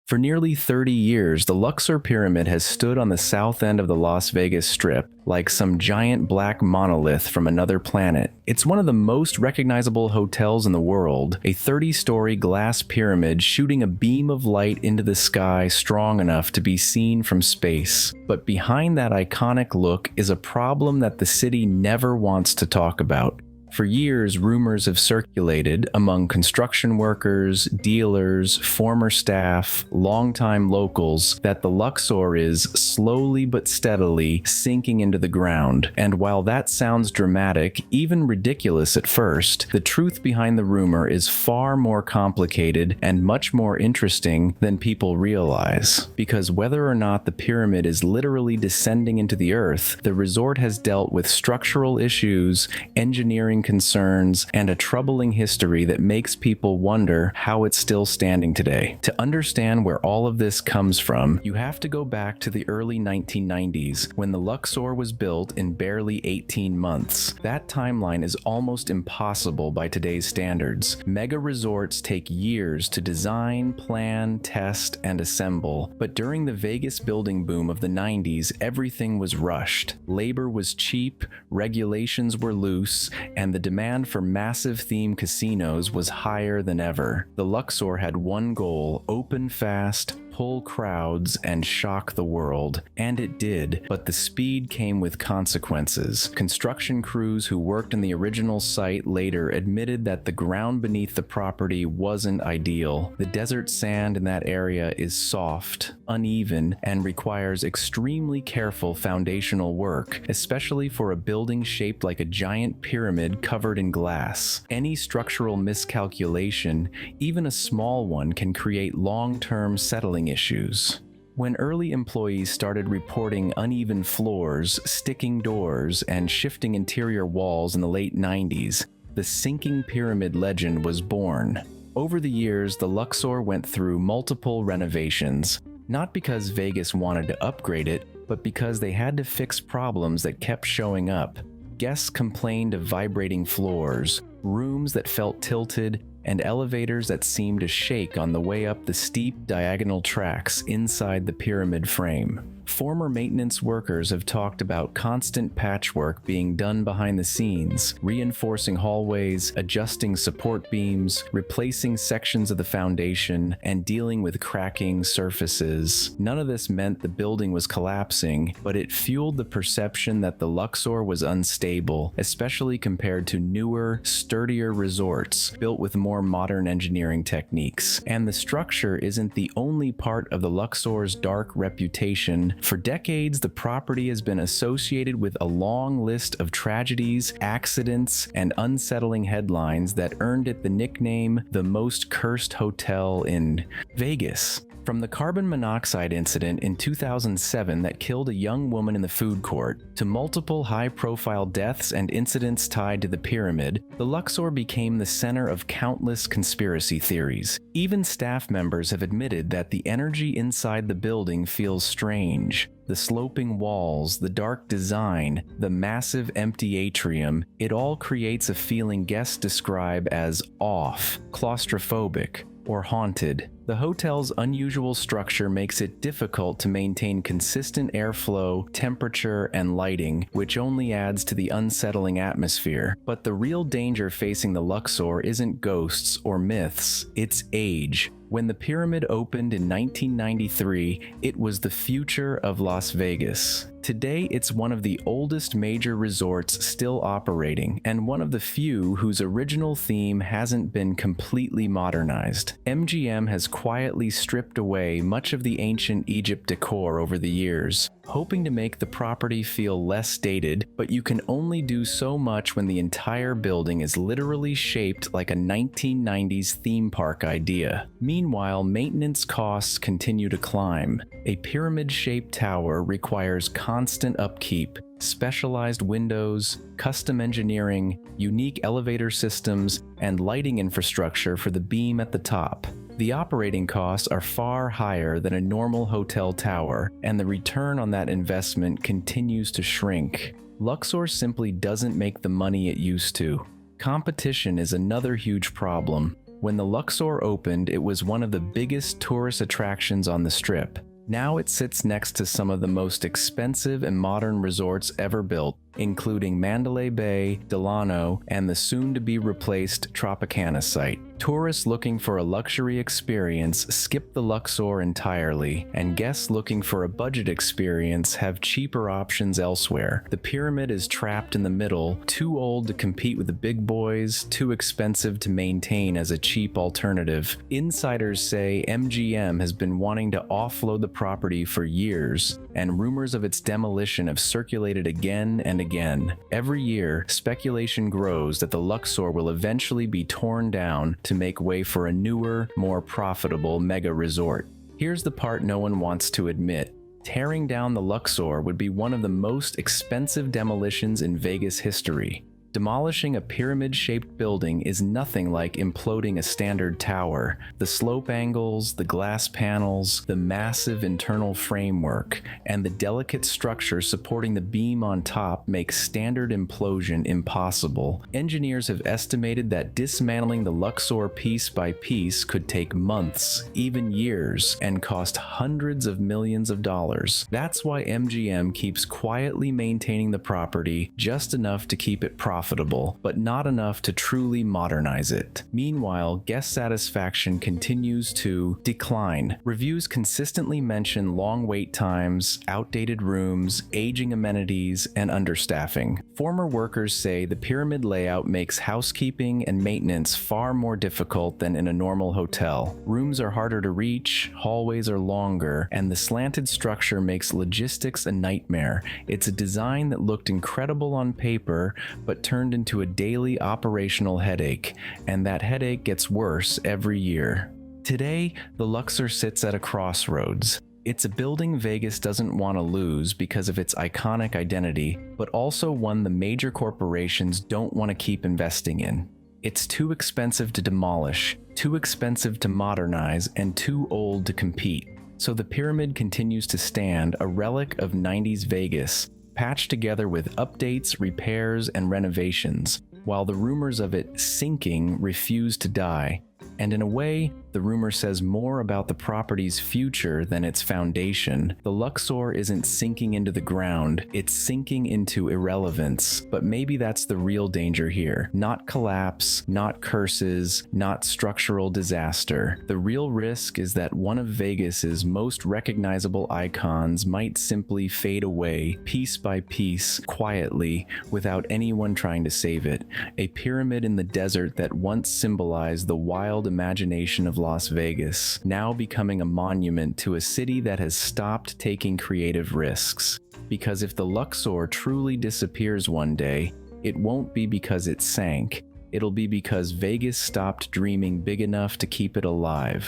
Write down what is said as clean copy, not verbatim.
For nearly 30 years, the Luxor Pyramid has stood on the south end of the Las Vegas Strip, like some giant black monolith from another planet. It's one of the most recognizable hotels in the world, a 30-story glass pyramid shooting a beam of light into the sky strong enough to be seen from space. But behind that iconic look is a problem that the city never wants to talk about. For years, rumors have circulated among construction workers, dealers, former staff, longtime locals that the Luxor is slowly but steadily sinking into the ground. And while that sounds dramatic, even ridiculous at first, the truth behind the rumor is far more complicated and much more interesting than people realize. Because whether or not the pyramid is literally descending into the earth, the resort has dealt with structural issues, engineering concerns, and a troubling history that makes people wonder how it's still standing today. To understand where all of this comes from, you have to go back to the early 1990s when the Luxor was built in barely 18 months. That timeline is almost impossible by today's standards. Mega resorts take years to design, plan, test, and assemble, but during the Vegas building boom of the 90s, everything was rushed. Labor was cheap, regulations were loose, and the demand for massive theme casinos was higher than ever. The Luxor had one goal: open fast, pull crowds, and shock the world. And it did, but the speed came with consequences. Construction crews who worked in the original site later admitted that the ground beneath the property wasn't ideal. The desert sand in that area is soft, uneven, and requires extremely careful foundational work, especially for a building shaped like a giant pyramid covered in glass. Any structural miscalculation, even a small one, can create long-term settling issues. When early employees started reporting uneven floors, sticking doors, and shifting interior walls in the late 90s, the sinking pyramid legend was born. Over the years, the Luxor went through multiple renovations, not because Vegas wanted to upgrade it, but because they had to fix problems that kept showing up. Guests complained of vibrating floors, rooms that felt tilted, and elevators that seemed to shake on the way up the steep diagonal tracks inside the pyramid frame. Former maintenance workers have talked about constant patchwork being done behind the scenes, reinforcing hallways, adjusting support beams, replacing sections of the foundation, and dealing with cracking surfaces. None of this meant the building was collapsing, but it fueled the perception that the Luxor was unstable, especially compared to newer, sturdier resorts built with more modern engineering techniques. And the structure isn't the only part of the Luxor's dark reputation. For decades, the property has been associated with a long list of tragedies, accidents, and unsettling headlines that earned it the nickname the most cursed hotel in Vegas. From the carbon monoxide incident in 2007 that killed a young woman in the food court, to multiple high-profile deaths and incidents tied to the pyramid, the Luxor became the center of countless conspiracy theories. Even staff members have admitted that the energy inside the building feels strange. The sloping walls, the dark design, the massive empty atrium, it all creates a feeling guests describe as off, claustrophobic, or haunted. The hotel's unusual structure makes it difficult to maintain consistent airflow, temperature, and lighting, which only adds to the unsettling atmosphere. But the real danger facing the Luxor isn't ghosts or myths, it's age. When the pyramid opened in 1993, it was the future of Las Vegas. Today, it's one of the oldest major resorts still operating, and one of the few whose original theme hasn't been completely modernized. MGM has quietly stripped away much of the ancient Egypt decor over the years, hoping to make the property feel less dated, but you can only do so much when the entire building is literally shaped like a 1990s theme park idea. Meanwhile, maintenance costs continue to climb. A pyramid-shaped tower requires constant upkeep, specialized windows, custom engineering, unique elevator systems, and lighting infrastructure for the beam at the top. The operating costs are far higher than a normal hotel tower, and the return on that investment continues to shrink. Luxor simply doesn't make the money it used to. Competition is another huge problem. When the Luxor opened, it was one of the biggest tourist attractions on the Strip. Now it sits next to some of the most expensive and modern resorts ever built, including Mandalay Bay, Delano, and the soon-to-be-replaced Tropicana site. Tourists looking for a luxury experience skip the Luxor entirely, and guests looking for a budget experience have cheaper options elsewhere. The pyramid is trapped in the middle, too old to compete with the big boys, too expensive to maintain as a cheap alternative. Insiders say MGM has been wanting to offload the property for years, and rumors of its demolition have circulated again and again. Every year, speculation grows that the Luxor will eventually be torn down to make way for a newer, more profitable mega resort. Here's the part no one wants to admit. Tearing down the Luxor would be one of the most expensive demolitions in Vegas history. Demolishing a pyramid-shaped building is nothing like imploding a standard tower. The slope angles, the glass panels, the massive internal framework, and the delicate structure supporting the beam on top make standard implosion impossible. Engineers have estimated that dismantling the Luxor piece by piece could take months, even years, and cost hundreds of millions of dollars. That's why MGM keeps quietly maintaining the property just enough to keep it profitable, but not enough to truly modernize it. Meanwhile, guest satisfaction continues to decline. Reviews consistently mention long wait times, outdated rooms, aging amenities, and understaffing. Former workers say the pyramid layout makes housekeeping and maintenance far more difficult than in a normal hotel. Rooms are harder to reach, hallways are longer, and the slanted structure makes logistics a nightmare. It's a design that looked incredible on paper, but turned into a daily operational headache, and that headache gets worse every year. Today, the Luxor sits at a crossroads. It's a building Vegas doesn't want to lose because of its iconic identity, but also one the major corporations don't want to keep investing in. It's too expensive to demolish, too expensive to modernize, and too old to compete. So the pyramid continues to stand, a relic of 90s Vegas, patched together with updates, repairs, and renovations, while the rumors of it sinking refuse to die. And in a way, the rumor says more about the property's future than its foundation. The Luxor isn't sinking into the ground, it's sinking into irrelevance. But maybe that's the real danger here. Not collapse, not curses, not structural disaster. The real risk is that one of Vegas's most recognizable icons might simply fade away, piece by piece, quietly, without anyone trying to save it. A pyramid in the desert that once symbolized the wild imagination of Las Vegas, now becoming a monument to a city that has stopped taking creative risks. Because if the Luxor truly disappears one day, it won't be because it sank. It'll be because Vegas stopped dreaming big enough to keep it alive.